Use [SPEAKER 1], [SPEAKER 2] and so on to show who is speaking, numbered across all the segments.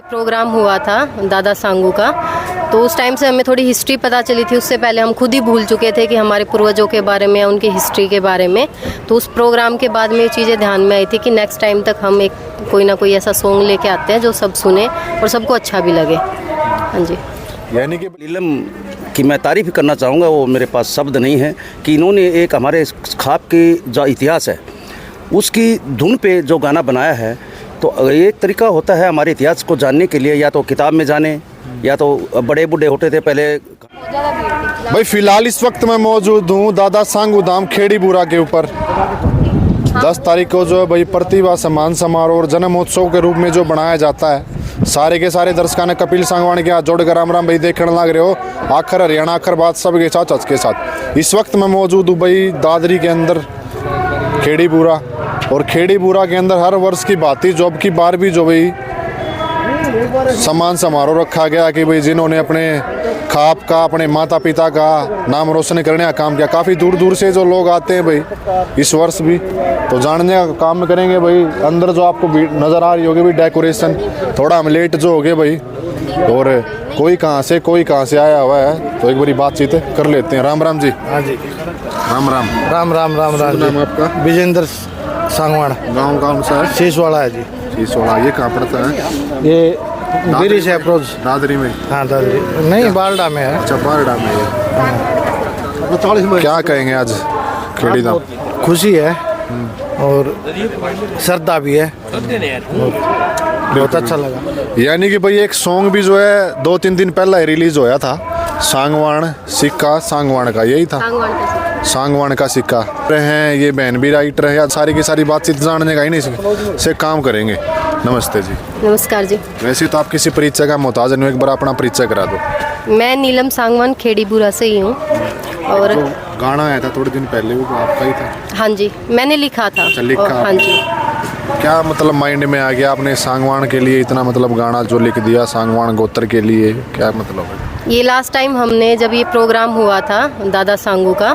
[SPEAKER 1] Programme हुआ था दादा सांगू का, तो उस टाइम से हमें थोड़ी हिस्ट्री पता चली थी। उससे पहले हम खुद ही भूल चुके थे कि हमारे पूर्वजों के बारे में, उनकी हिस्ट्री के बारे में। तो उस प्रोग्राम के बाद में ये चीज़ें ध्यान में आई थी कि नेक्स्ट टाइम तक हम एक कोई ना कोई ऐसा सॉन्ग लेके आते हैं जो सब सुने और सबको अच्छा भी लगे। हाँ जी,
[SPEAKER 2] यानी कि नीलम की मैं तारीफ़ करना चाहूँगा, वो मेरे पास शब्द नहीं है कि इन्होंने एक हमारे ख्वाब की जो इतिहास है उसकी धुन पे जो गाना बनाया है। तो एक तरीका होता है हमारे इतिहास को जानने के लिए, या तो किताब में जाने या तो बड़े बूढ़े होते थे पहले।
[SPEAKER 3] भाई फिलहाल इस वक्त मैं मौजूद हूँ दादा सांगू धाम खेड़ीबुरा के ऊपर। 10 तारीख को जो है भाई प्रतिभा सम्मान समारोह और जन्मोत्सव के रूप में जो बनाया जाता है, सारे के सारे दर्शकों ने कपिल सांगवान के हाथ जोड़कर राम राम भाई देखने लग रहे हो। आखिर हरियाणा आखिर बात सबके साथ के साथ इस वक्त मैं मौजूद हूँ भाई दादरी के अंदर खेड़ीबुरा। और खेड़ीबुरा के अंदर हर वर्ष की भांति जॉब की बार भी जो भाई सम्मान समारोह रखा गया कि भाई जिन्होंने अपने ख्वाब का, अपने माता पिता का नाम रोशन करने का काम किया। काफ़ी दूर दूर से जो लोग आते हैं भाई इस वर्ष भी, तो जानने का काम करेंगे भाई। अंदर जो आपको नज़र आ रही होगी भाई डेकोरेशन, थोड़ा हम लेट जो हो गए भाई, और कोई कहाँ से आया हुआ है, तो एक बारी बातचीत कर लेते हैं। राम राम जी।
[SPEAKER 4] हाँ जी,
[SPEAKER 3] राम राम।
[SPEAKER 4] राम राम राम राम।
[SPEAKER 3] नाम आपका?
[SPEAKER 4] विजेंद्र सांगवान।
[SPEAKER 3] गाँव कौन सा है?
[SPEAKER 4] शीशवाड़ा है जी।
[SPEAKER 3] शीशवाड़ा। ये कहाँ पड़ता है?
[SPEAKER 4] ये गिरीश अप्रोच
[SPEAKER 3] दादरी में।
[SPEAKER 4] हाँ दादरी नहीं, बालडा में है।
[SPEAKER 3] अच्छा, बारडा में है। क्या कहेंगे आज खेड़ी धाम?
[SPEAKER 4] खुशी है और श्रद्धा भी है, बहुत अच्छा लगा।
[SPEAKER 3] यानी कि भाई एक सॉन्ग भी जो है 2-3 दिन पहले रिलीज होया था, सांगवान सिक्का, सांगवान का यही था, सांगवान का सिक्का हैं। ये बहन भी राइटर है, सारी की सारी बातचीत जानने का ही नहीं से काम करेंगे। नमस्ते जी।
[SPEAKER 1] नमस्कार जी।
[SPEAKER 3] वैसे तो आप किसी परिचय का मोहताज नहीं, एक बार अपना परिचय करा दो।
[SPEAKER 1] मैं नीलम सांगवान खेड़ीबुरा से ही हूँ। और
[SPEAKER 3] तो गाना आया था थोड़े दिन पहले, वो आपका ही था?
[SPEAKER 1] हाँ जी, मैंने लिखा था।
[SPEAKER 3] अच्छा, लिखा?
[SPEAKER 1] हाँ जी।
[SPEAKER 3] क्या मतलब माइंड में आ गया आपने सांगवान के लिए इतना मतलब गाना जो लिख दिया, सांगवान गोत्र के लिए, क्या मतलब है?
[SPEAKER 1] ये लास्ट टाइम हमने जब ये प्रोग्राम हुआ था दादा सांगू का,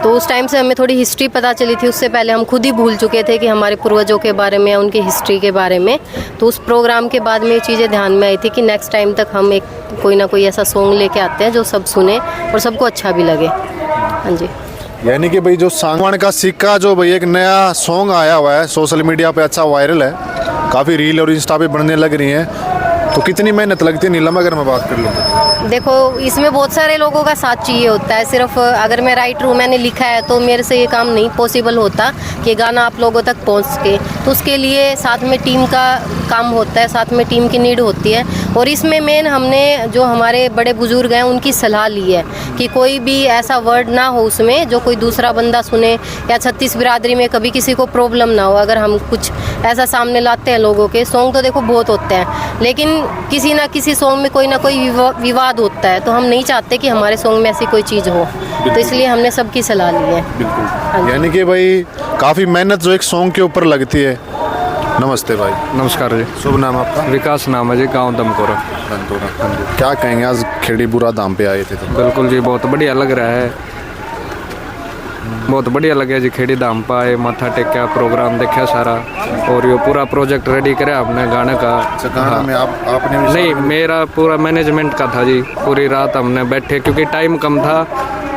[SPEAKER 1] तो उस टाइम से हमें थोड़ी हिस्ट्री पता चली थी। उससे पहले हम खुद ही भूल चुके थे कि हमारे पूर्वजों के बारे में, उनकी हिस्ट्री के बारे में। तो उस प्रोग्राम के बाद में ये चीज़ें ध्यान में आई थी कि नेक्स्ट टाइम तक हम एक कोई ना कोई ऐसा सॉन्ग लेके आते हैं जो सब सुने और सबको अच्छा भी लगे। हाँ जी।
[SPEAKER 3] यानी कि भाई जो सांगवान का सिक्का जो भाई एक नया सॉन्ग आया हुआ है, सोशल मीडिया पे अच्छा वायरल है, काफ़ी रील और इंस्टा पे बनने लग रही हैं, तो कितनी मेहनत लगती है नीलम अगर मैं बात कर लूँ?
[SPEAKER 1] देखो, इसमें बहुत सारे लोगों का साथ चाहिए होता है। सिर्फ अगर मैं राइटर हूँ, मैंने लिखा है, तो मेरे से ये काम नहीं पॉसिबल होता कि गाना आप लोगों तक पहुँच सके। तो उसके लिए साथ में टीम का काम होता है, साथ में टीम की नीड होती है। और इसमें मेन हमने जो हमारे बड़े बुजुर्ग हैं उनकी सलाह ली है कि कोई भी ऐसा वर्ड ना हो उसमें जो कोई दूसरा बंदा सुने, या छत्तीस बिरादरी में कभी किसी को प्रॉब्लम ना हो। अगर हम कुछ ऐसा सामने लाते हैं लोगों के सॉन्ग, तो देखो बहुत होते हैं, लेकिन किसी ना किसी सॉन्ग में कोई ना कोई विवाद होता है। तो हम नहीं चाहते कि हमारे सॉन्ग में ऐसी कोई चीज़ हो, तो इसलिए हमने सबकी सलाह ली है।
[SPEAKER 3] बिल्कुल। यानी कि भाई काफ़ी मेहनत जो एक सॉन्ग के ऊपर लगती है। नमस्ते भाई।
[SPEAKER 5] नमस्कार जी।
[SPEAKER 3] शुभ नाम आपका?
[SPEAKER 5] विकास नाम है जी, गाँव दमकोरा।
[SPEAKER 3] क्या कहेंगे आज खेड़ीबुरा धाम पे आए थे तो?
[SPEAKER 5] बिल्कुल जी, बहुत बढ़िया लग रहा है, बहुत बढ़िया लगे जी। खेड़ी धाम पर आए, माथा टेका, प्रोग्राम देखा सारा, और ये पूरा प्रोजेक्ट रेडी करे आपने गाने का।
[SPEAKER 3] गाना में आपने भी
[SPEAKER 5] नहीं, मेरा पूरा मैनेजमेंट का था जी। पूरी रात हमने बैठे, क्योंकि टाइम कम था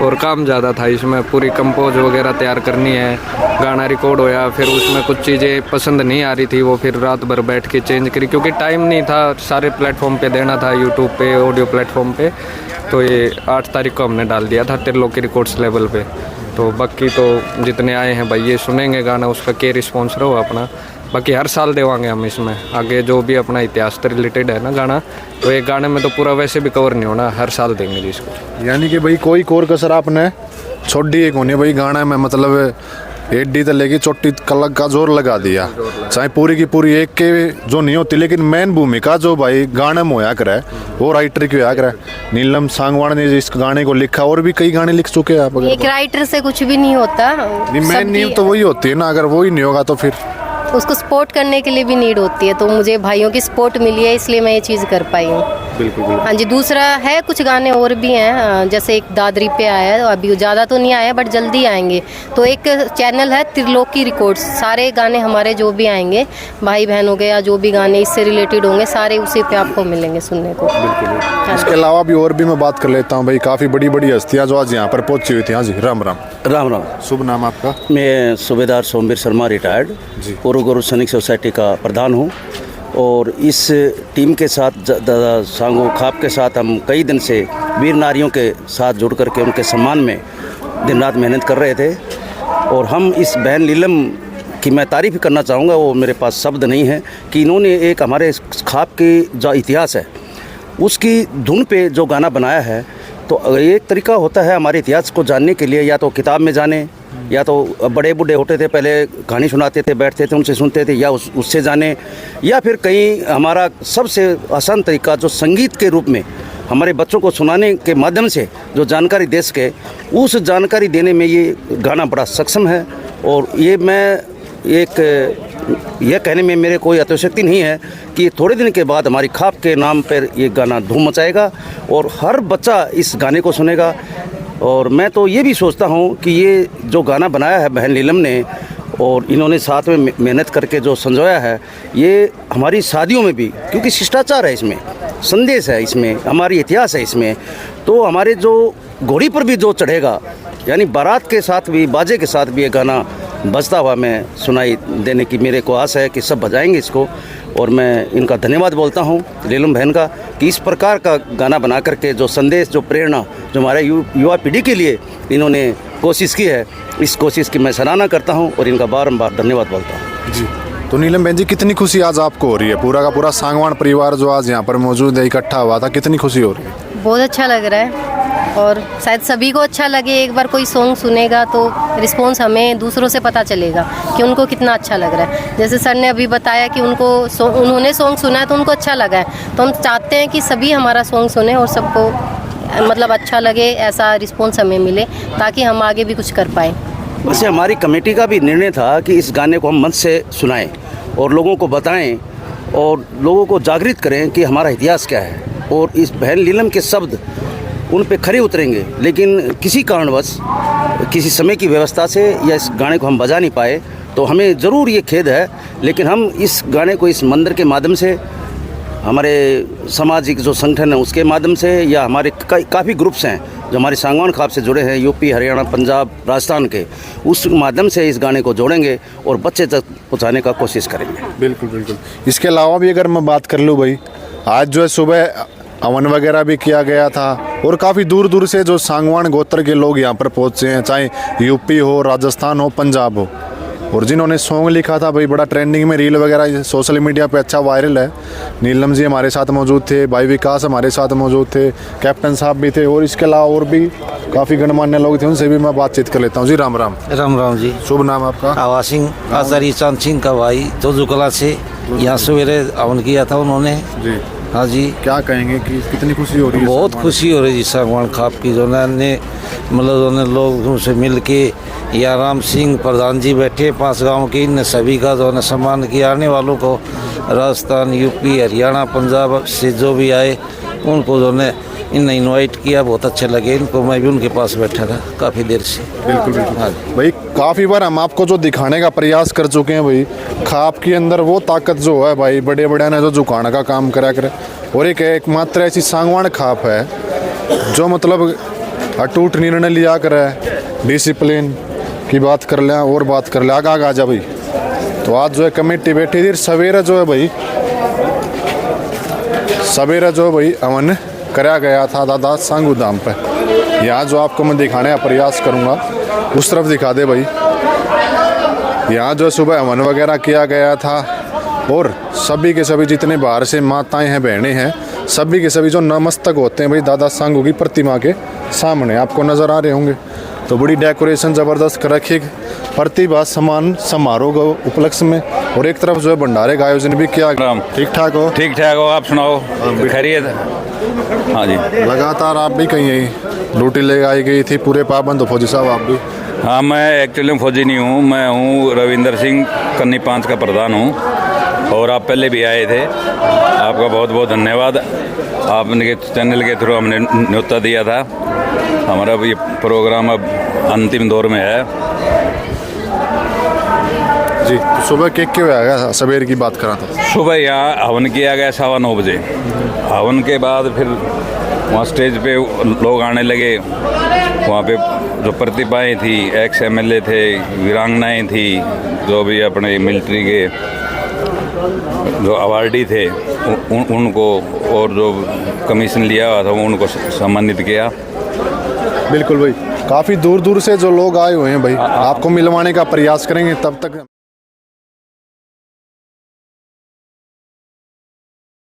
[SPEAKER 5] और काम ज़्यादा था। इसमें पूरी कंपोज वगैरह तैयार करनी है, गाना रिकॉर्ड होया, फिर उसमें कुछ चीज़ें पसंद नहीं आ रही थी, वो फिर रात भर बैठ के चेंज करी, क्योंकि टाइम नहीं था। सारे प्लेटफॉर्म पे देना था, यूट्यूब पे, ऑडियो प्लेटफॉर्म पे। तो ये 8 तारीख को हमने डाल दिया था त्रिलोकी रिकॉर्ड्स लेवल पे। तो बाकी तो जितने आए हैं भाई ये सुनेंगे गाना, उसका के रिस्पॉन्स रहो अपना। बाकी हर साल देवांगे हम इसमें आगे जो भी अपना इतिहास से रिलेटेड है ना गाना, तो एक गाने में तो पूरा वैसे भी कवर नहीं होना, हर साल देंगे जी इसको।
[SPEAKER 3] यानी कि भाई कोई कोर कसर आपने छोड़ी एक होनी भाई गाना में, मतलब एडी तो लेके चोटी कलक का जोर लगा दिया, चाहे पूरी की पूरी एक के जो नहीं होती, लेकिन मेन भूमिका जो भाई गाने में होया करे वो राइटर की होया करे। नीलम सांगवान ने इस गाने को लिखा, और भी कई गाने लिख चुके हैं आप।
[SPEAKER 1] एक राइटर से कुछ भी नहीं होता,
[SPEAKER 3] मेन नींव तो वही होती है ना, अगर वही नहीं होगा तो फिर
[SPEAKER 1] उसको सपोर्ट करने के लिए भी नीड होती है। तो मुझे भाइयों की सपोर्ट मिली है, इसलिए मैं ये चीज़ कर पाई हूँ।
[SPEAKER 3] बिल्कुल बिल्कुल।
[SPEAKER 1] हाँ जी, दूसरा है कुछ गाने और भी हैं, जैसे एक दादरी पे आया है, अभी ज़्यादा तो नहीं आया बट जल्दी आएंगे। तो एक चैनल है त्रिलोकी रिकॉर्ड्स, सारे गाने हमारे जो भी आएंगे, भाई बहन हो गए या जो भी गाने इससे रिलेटेड होंगे, सारे उसी पे आपको मिलेंगे सुनने को। हाँ।
[SPEAKER 3] इसके अलावा भी और भी मैं बात कर लेता हूँ भाई, काफ़ी बड़ी बड़ी हस्तियाँ जो आज यहाँ पर पहुँची हुई थी। हाँ जी, राम राम।
[SPEAKER 2] राम राम।
[SPEAKER 3] शुभ नाम आपका?
[SPEAKER 2] मैं सूबेदार सोमवीर शर्मा रिटायर्ड
[SPEAKER 3] जी।
[SPEAKER 2] पूर्व गुरु सैनिक सोसाइटी का प्रधान हूँ और इस टीम के साथ दादा सांगो खाप के साथ हम कई दिन से वीर नारियों के साथ जुड़ करके उनके सम्मान में दिन रात मेहनत कर रहे थे। और हम इस बहन नीलम की मैं तारीफ़ करना चाहूँगा, वो मेरे पास शब्द नहीं है कि इन्होंने एक हमारे खाप की जो इतिहास है उसकी धुन पे जो गाना बनाया है। तो एक तरीका होता है हमारे इतिहास को जानने के लिए, या तो किताब में जाने, या तो बड़े बूढ़े होते थे पहले कहानी सुनाते थे, बैठते थे उनसे सुनते थे, या उससे जाने, या फिर कहीं हमारा सबसे आसान तरीका जो संगीत के रूप में हमारे बच्चों को सुनाने के माध्यम से जो जानकारी दे सके, उस जानकारी देने में ये गाना बड़ा सक्षम है। और ये मैं यह कहने में मेरे कोई अतिशक्ति नहीं है कि थोड़े दिन के बाद हमारी खाप के नाम पर ये गाना धूम मचाएगा और हर बच्चा इस गाने को सुनेगा। और मैं तो ये भी सोचता हूँ कि ये जो गाना बनाया है बहन नीलम ने और इन्होंने साथ में मेहनत करके जो संजोया है, ये हमारी शादियों में भी, क्योंकि शिष्टाचार है इसमें, संदेश है इसमें, हमारी इतिहास है इसमें, तो हमारे जो घोड़ी पर भी जो चढ़ेगा, यानी बारात के साथ भी, बाजे के साथ भी ये गाना बजता हुआ मैं सुनाई देने की मेरे को आस है कि सब बजाएंगे इसको। और मैं इनका धन्यवाद बोलता हूँ नीलम बहन का कि इस प्रकार का गाना बना करके जो संदेश, जो प्रेरणा जो हमारे युवा पीढ़ी के लिए इन्होंने कोशिश की है, इस कोशिश की मैं सराहना करता हूँ और इनका बारंबार धन्यवाद बोलता हूँ।
[SPEAKER 3] जी, तो नीलम बहन जी, कितनी खुशी आज आपको हो रही है? पूरा का पूरा सांगवान परिवार जो आज यहाँ पर मौजूद है, इकट्ठा हुआ था, कितनी खुशी हो रही है?
[SPEAKER 1] बहुत अच्छा लग रहा है और शायद सभी को अच्छा लगे। एक बार कोई सॉन्ग सुनेगा तो रिस्पॉन्स हमें दूसरों से पता चलेगा कि उनको कितना अच्छा लग रहा है। जैसे सर ने अभी बताया कि उन्होंने सॉन्ग सुना है तो उनको अच्छा लगा है, तो हम चाहते हैं कि सभी हमारा सॉन्ग सुने और सबको मतलब अच्छा लगे, ऐसा रिस्पॉन्स हमें मिले ताकि हम आगे भी कुछ कर पाएँ।
[SPEAKER 2] वैसे हमारी कमेटी का भी निर्णय था कि इस गाने को हम मंच से सुनाएं और लोगों को बताएं और लोगों को जागृत करें कि हमारा इतिहास क्या है। और इस बहन नीलम के शब्द उन पे खरे उतरेंगे, लेकिन किसी कारणवश किसी समय की व्यवस्था से या इस गाने को हम बजा नहीं पाए, तो हमें ज़रूर ये खेद है। लेकिन हम इस गाने को इस मंदिर के माध्यम से, हमारे सामाजिक जो संगठन है उसके माध्यम से, या हमारे काफ़ी ग्रुप्स हैं जो हमारे सांगवान खाप से जुड़े हैं, यूपी, हरियाणा, पंजाब, राजस्थान के, उस माध्यम से इस गाने को जोड़ेंगे और बच्चे तक पहुँचाने का कोशिश करेंगे।
[SPEAKER 3] बिल्कुल बिल्कुल। इसके अलावा भी अगर मैं बात कर लूँ भाई, आज जो है सुबह हवन वगैरह भी किया गया था और काफ़ी दूर दूर से जो सांगवान गोत्र के लोग यहाँ पर पहुँचे हैं, चाहे यूपी हो, राजस्थान हो, पंजाब हो, और जिन्होंने सॉन्ग लिखा था भाई, बड़ा ट्रेंडिंग में, रील वगैरह सोशल मीडिया पे अच्छा वायरल है। नीलम जी हमारे साथ मौजूद थे, भाई विकास हमारे साथ मौजूद थे, कैप्टन साहब भी थे, और इसके अलावा और भी काफ़ी गणमान्य लोग थे, उनसे भी मैं बातचीत कर लेता हूँ। जी राम राम।
[SPEAKER 6] राम राम जी।
[SPEAKER 3] शुभ नाम आपका?
[SPEAKER 6] आवा सिंह, आचार्य चांद सिंह का भाई, जोजुकला से यहाँ सवेरे हवन किया था उन्होंने।
[SPEAKER 3] जी
[SPEAKER 6] हाँ जी।
[SPEAKER 3] क्या कहेंगे कि कितनी खुशी हो रही है?
[SPEAKER 6] बहुत खुशी हो रही है सांगवान खाप की, जो ने मतलब लोगों से मिल के, या राम सिंह प्रधान जी बैठे 5 गांव के, इन सभी का जो है सम्मान किया। आने वालों को राजस्थान, यूपी, हरियाणा, पंजाब से जो भी आए उनको जो ने इन्हें इनवाइट किया, बहुत अच्छे लगे इनको। मैं भी उनके पास बैठा था काफ़ी देर से।
[SPEAKER 3] बिल्कुल बिल्कुल।
[SPEAKER 6] हाँ
[SPEAKER 3] भाई काफ़ी बार हम आपको जो दिखाने का प्रयास कर चुके हैं भाई, खाप के अंदर वो ताकत जो है भाई, बड़े बड़े ने जो झुकाने का काम करा करे, और एकमात्र ऐसी सांगवान खाप है जो मतलब अटूट निर्णय लिया करे, डिसिप्लिन की बात कर लें और बात कर लें, आगा आ जा भाई। तो आज जो है कमेटी बैठी थी, सवेरे जो है भाई, सवेरे जो है भाई अमन कराया गया था दादा सांगू धाम पे। यहाँ जो आपको मैं दिखाने का प्रयास करूँगा, उस तरफ दिखा दे भाई। यहाँ जो सुबह हवन वगैरह किया गया था और सभी के सभी जितने बाहर से माताएं हैं, बहनें हैं, सभी के सभी जो नमस्तक होते हैं भाई दादा सांगू की प्रतिमा के सामने, आपको नज़र आ रहे होंगे। तो बड़ी डेकोरेशन ज़बरदस्त कर रखी, प्रतिभा सम्मान समारोह के उपलक्ष्य में, और एक तरफ जो है भंडारे का आयोजन भी किया। ठीक ठाक हो?
[SPEAKER 7] ठीक ठाक हो, आप सुनाओ? खैरियत? हाँ जी।
[SPEAKER 3] लगातार आप भी कहीं यही ड्यूटी ले आई गई थी, पूरे पाबंद हो फौजी साहब आप भी?
[SPEAKER 7] हाँ, मैं एक्चुअली फौजी नहीं हूँ, मैं हूँ रविंदर सिंह, कन्नी 5 का प्रधान हूँ। और आप पहले भी आए थे, आपका बहुत बहुत धन्यवाद। आपने चैनल के थ्रू हमने न्योता दिया था। हमारा ये प्रोग्राम अब अंतिम दौर में है
[SPEAKER 3] जी। तो सुबह केक क्यों आएगा, सवेर की बात करा था।
[SPEAKER 7] सुबह यहाँ हवन किया गया 9:15 बजे। हवन के बाद फिर वहाँ स्टेज पे लोग आने लगे। वहाँ पे जो प्रतिभाएं थी, एक्स MLA थे, वीरांगनाएं थी, जो भी अपने मिलिट्री के जो अवार्डी थे उनको, और जो कमीशन लिया हुआ था उनको सम्मानित किया।
[SPEAKER 3] बिल्कुल भाई, काफ़ी दूर दूर से जो लोग आए हुए हैं भाई, आपको मिलवाने का प्रयास करेंगे। तब तक